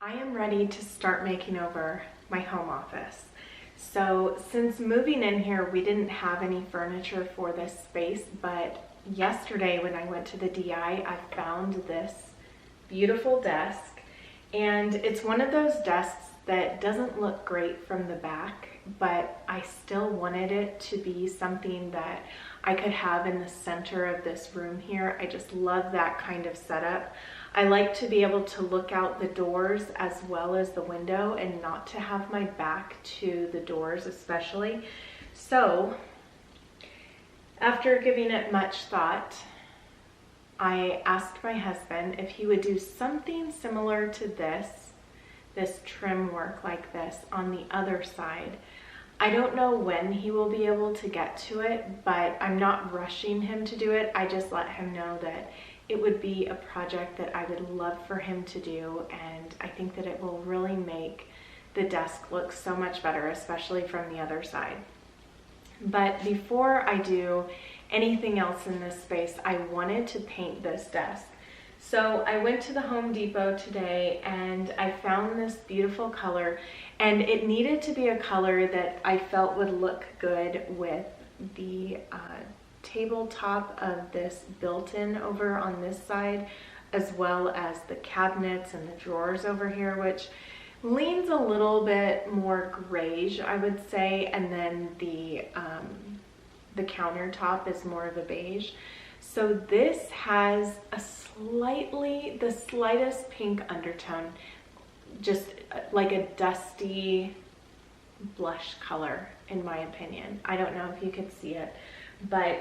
I am ready to start making over my home office. So since moving in here, we didn't have any furniture for this space, but yesterday when I went to the DI, I found this beautiful desk, and it's one of those desks that doesn't look great from the back, but I still wanted it to be something that I could have in the center of this room here. I just love that kind of setup. I like to be able to look out the doors as well as the window and not to have my back to the doors especially. So after giving it much thought, I asked my husband if he would do something similar to this trim work like this on the other side. I don't know when he will be able to get to it, but I'm not rushing him to do it. I just let him know that it would be a project that I would love for him to do, and I think that it will really make the desk look so much better, especially from the other side. But before I do anything else in this space, I wanted to paint this desk. So I went to the Home Depot today and I found this beautiful color, and it needed to be a color that I felt would look good with the tabletop of this built-in over on this side, as well as the cabinets and the drawers over here, which leans a little bit more grayish, I would say, and then the countertop is more of a beige. So this has the slightest pink undertone, just like a dusty blush color in my opinion. I don't know if you could see it, but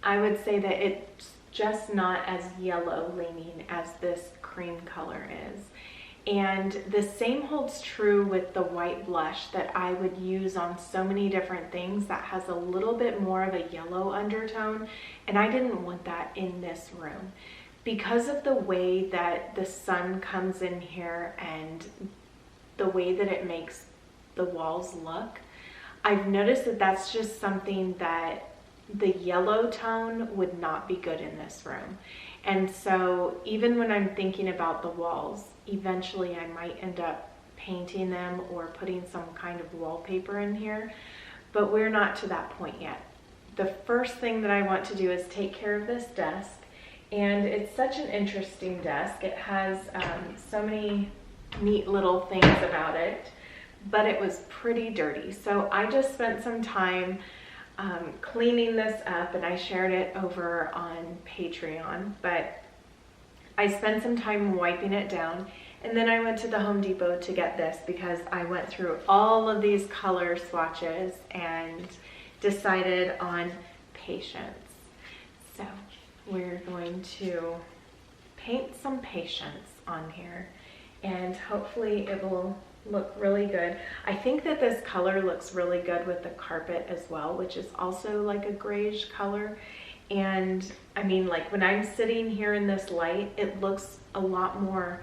I would say that it's just not as yellow leaning as this cream color is. And the same holds true with the white blush that I would use on so many different things that has a little bit more of a yellow undertone, and I didn't want that in this room. Because of the way that the sun comes in here and the way that it makes the walls look, I've noticed that that's just something that the yellow tone would not be good in this room. And so even when I'm thinking about the walls, eventually I might end up painting them or putting some kind of wallpaper in here, but we're not to that point yet. The first thing that I want to do is take care of this desk, and it's such an interesting desk. It has so many neat little things about it, but it was pretty dirty. So I just spent some time cleaning this up, and I shared it over on Patreon, but I spent some time wiping it down, and then I went to the Home Depot to get this because I went through all of these color swatches and decided on Patience. So we're going to paint some Patience on here, and hopefully it will look really good. I think that this color looks really good with the carpet as well, which is also like a grayish color. And I mean, like when I'm sitting here in this light, it looks a lot more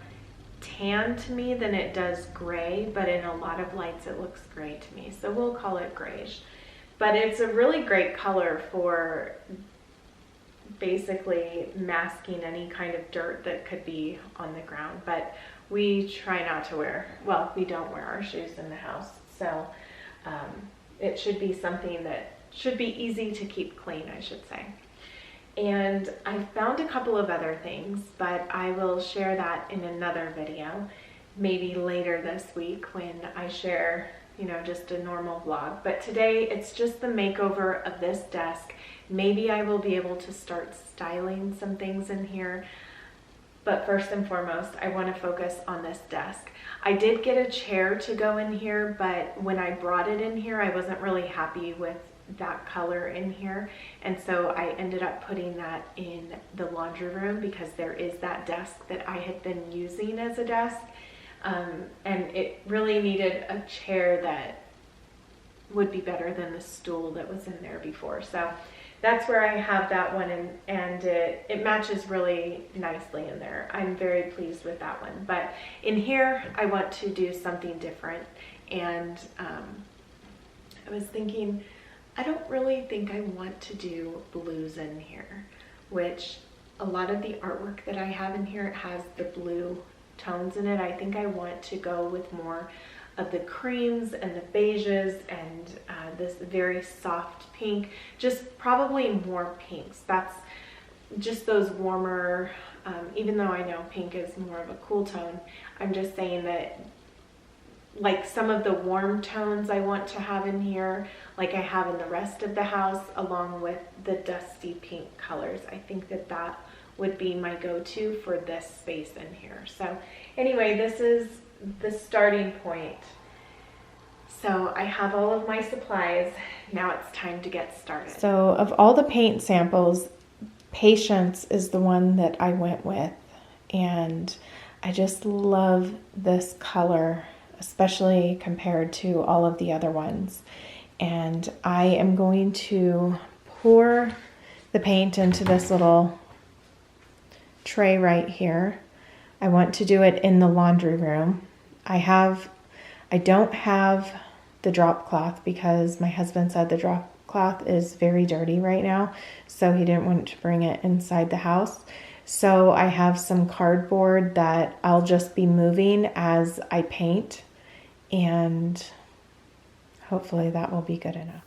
tan to me than it does gray, but in a lot of lights it looks gray to me. So we'll call it grayish. But it's a really great color for basically masking any kind of dirt that could be on the ground. But we try not to we don't wear our shoes in the house. So it should be something that should be easy to keep clean, I should say. And I found a couple of other things, but I will share that in another video, maybe later this week when I share, just a normal vlog. But today it's just the makeover of this desk. Maybe I will be able to start styling some things in here. But first and foremost, I want to focus on this desk. I did get a chair to go in here, but when I brought it in here, I wasn't really happy with that color in here. And so I ended up putting that in the laundry room because there is that desk that I had been using as a desk. And it really needed a chair that would be better than the stool that was in there before. So that's where I have that one, and it matches really nicely in there. I'm very pleased with that one. But in here, I want to do something different. And I was thinking, I don't really think I want to do blues in here, which a lot of the artwork that I have in here has the blue tones in it. I think I want to go with more of the creams and the beiges and this very soft pink, just probably more pinks. That's just those warmer, even though I know pink is more of a cool tone, I'm just saying that like some of the warm tones I want to have in here, like I have in the rest of the house, along with the dusty pink colors. I think that that would be my go-to for this space in here. So anyway, this is the starting point. So I have all of my supplies. Now it's time to get started. So of all the paint samples, Patience is the one that I went with. And I just love this color, especially compared to all of the other ones. And I am going to pour the paint into this little tray right here. I want to do it in the laundry room. I don't have the drop cloth because my husband said the drop cloth is very dirty right now, so he didn't want to bring it inside the house. So I have some cardboard that I'll just be moving as I paint, and hopefully that will be good enough.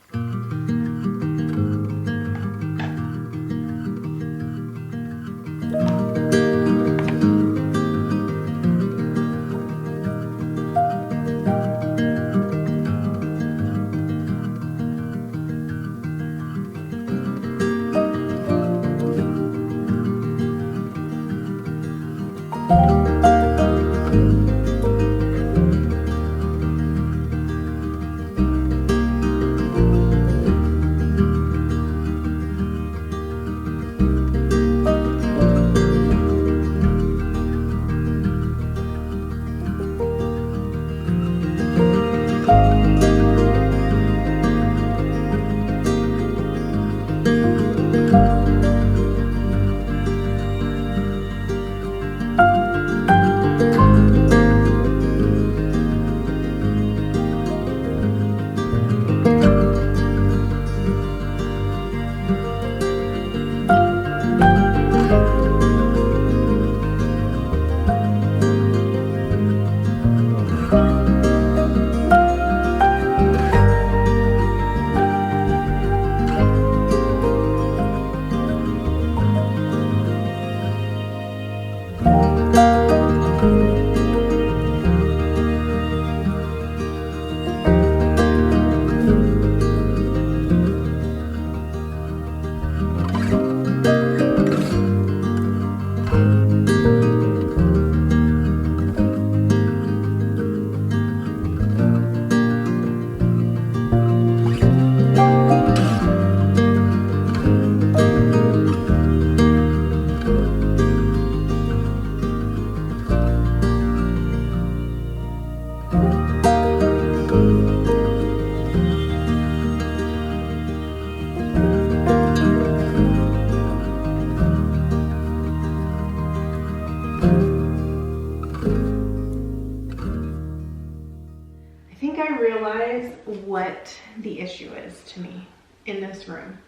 What the issue is to me in this room.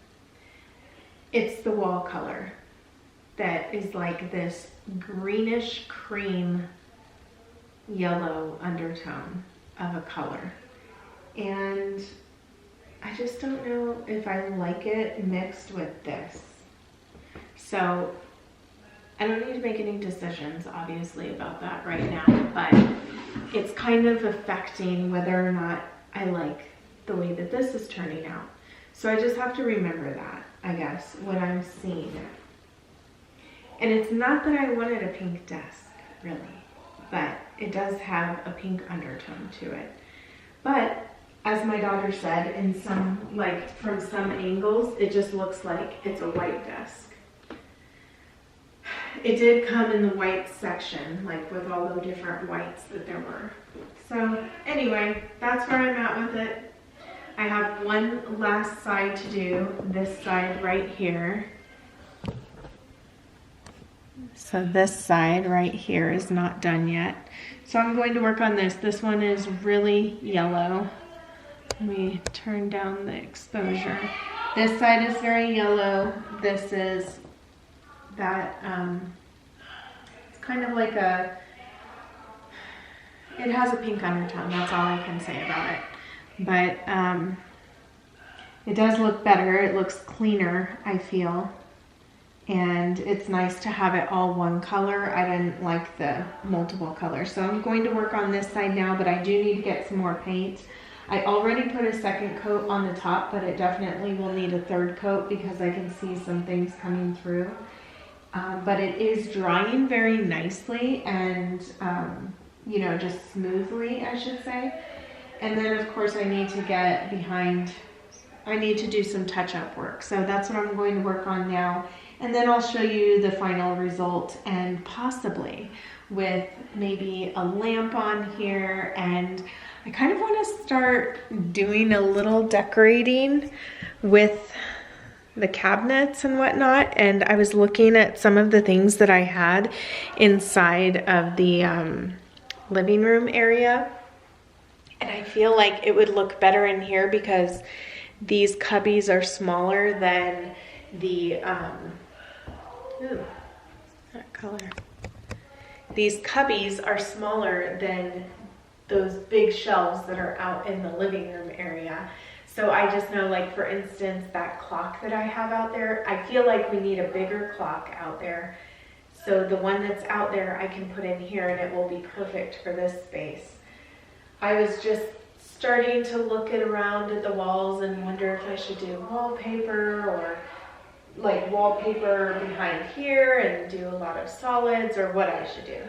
It's the wall color that is like this greenish cream yellow undertone of a color, and I just don't know if I like it mixed with this. So I don't need to make any decisions obviously about that right now, but it's kind of affecting whether or not I like the way that this is turning out. So I just have to remember that, I guess, when I'm seeing it. And it's not that I wanted a pink desk, really, but it does have a pink undertone to it. But as my daughter said, in some, like from some angles, it just looks like it's a white desk. It did come in the white section, like with all the different whites that there were. So anyway, that's where I'm at with it. I have one last side to do, this side right here. So this side right here is not done yet. So I'm going to work on this. This one is really yellow. Let me turn down the exposure. This side is very yellow. This is that, it's kind of like a it has a pink undertone. That's all I can say about it. But it does look better. It looks cleaner, I feel. And it's nice to have it all one color. I didn't like the multiple colors. So I'm going to work on this side now, but I do need to get some more paint. I already put a second coat on the top, but it definitely will need a third coat because I can see some things coming through. But it is drying very nicely and, you know, just smoothly, I should say. And then of course I need to get behind, I need to do some touch-up work. So that's what I'm going to work on now. And then I'll show you the final result, and possibly with maybe a lamp on here. And I kind of want to start doing a little decorating with the cabinets and whatnot. And I was looking at some of the things that I had inside of the living room area. And I feel like it would look better in here because these cubbies are smaller than the, ooh, that color. These cubbies are smaller than those big shelves that are out in the living room area. So I just know, like, for instance, that clock that I have out there, I feel like we need a bigger clock out there. So the one that's out there I can put in here and it will be perfect for this space. I was just starting to look around at the walls and wonder if I should do wallpaper or like wallpaper behind here and do a lot of solids or what I should do.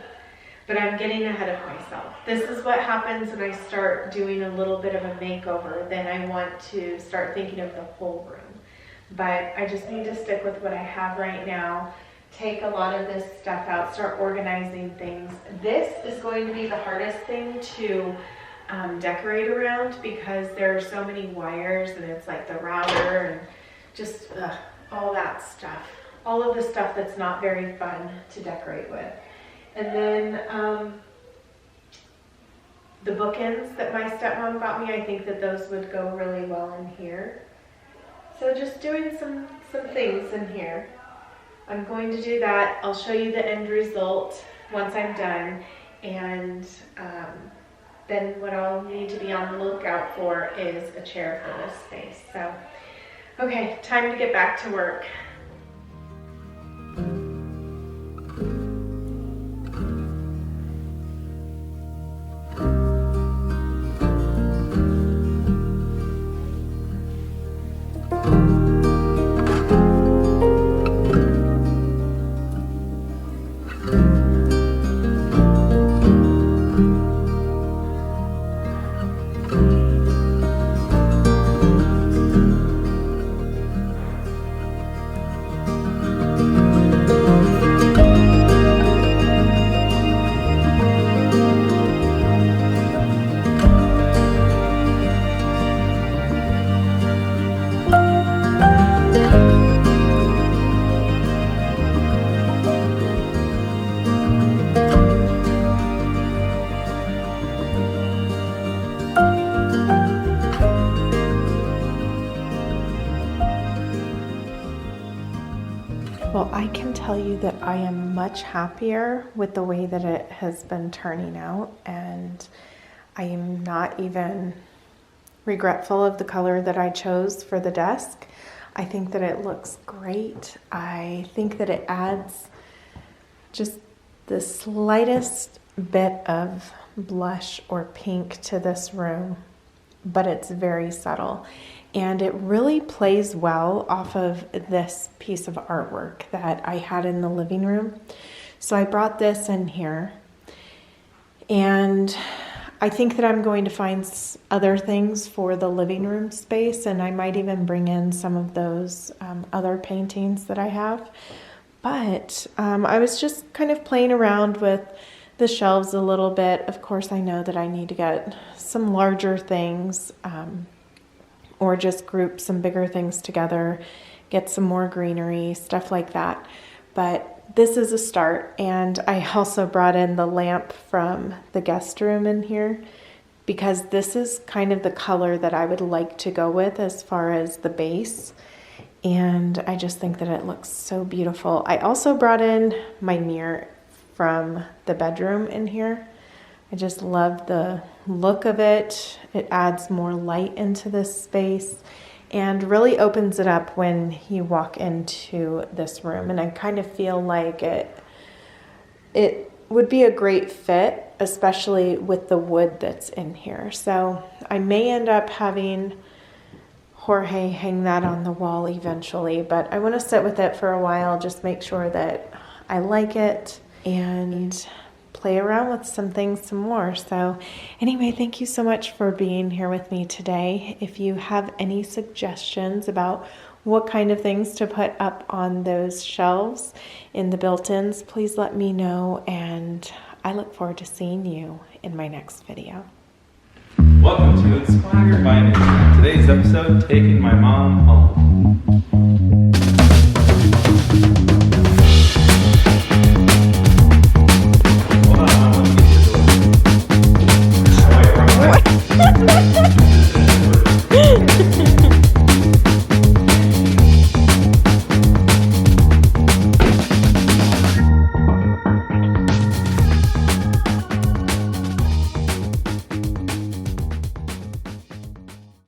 But I'm getting ahead of myself. This is what happens when I start doing a little bit of a makeover. Then I want to start thinking of the whole room. But I just need to stick with what I have right now. Take a lot of this stuff out, start organizing things. This is going to be the hardest thing to decorate around because there are so many wires and it's like the router and just all that stuff. All of the stuff that's not very fun to decorate with. And then the bookends that my stepmom got me, I think that those would go really well in here. So just doing some things in here. I'm going to do that. I'll show you the end result once I'm done. And then what I'll need to be on the lookout for is a chair for this space. So, okay, time to get back to work. Well, I can tell you that I am much happier with the way that it has been turning out, and I am not even regretful of the color that I chose for the desk. I think that it looks great. I think that it adds just the slightest bit of blush or pink to this room, but it's very subtle. And it really plays well off of this piece of artwork that I had in the living room. So I brought this in here. And I think that I'm going to find other things for the living room space. And I might even bring in some of those other paintings that I have. But I was just kind of playing around with the shelves a little bit. Of course, I know that I need to get some larger things. Or just group some bigger things together, get some more greenery, stuff like that. But this is a start, and I also brought in the lamp from the guest room in here because this is kind of the color that I would like to go with as far as the base. And I just think that it looks so beautiful. I also brought in my mirror from the bedroom in here I just love the look of it. It adds more light into this space and really opens it up when you walk into this room. And I kind of feel like it would be a great fit, especially with the wood that's in here. So I may end up having Jorge hang that on the wall eventually, but I want to sit with it for a while, just make sure that I like it and play around with some things some more. So anyway, thank you so much for being here with me today. If you have any suggestions about what kind of things to put up on those shelves in the built-ins, please let me know, and I look forward to seeing you in my next video. Welcome to Inspired by Nikkiyt. Today's episode, taking my mom home.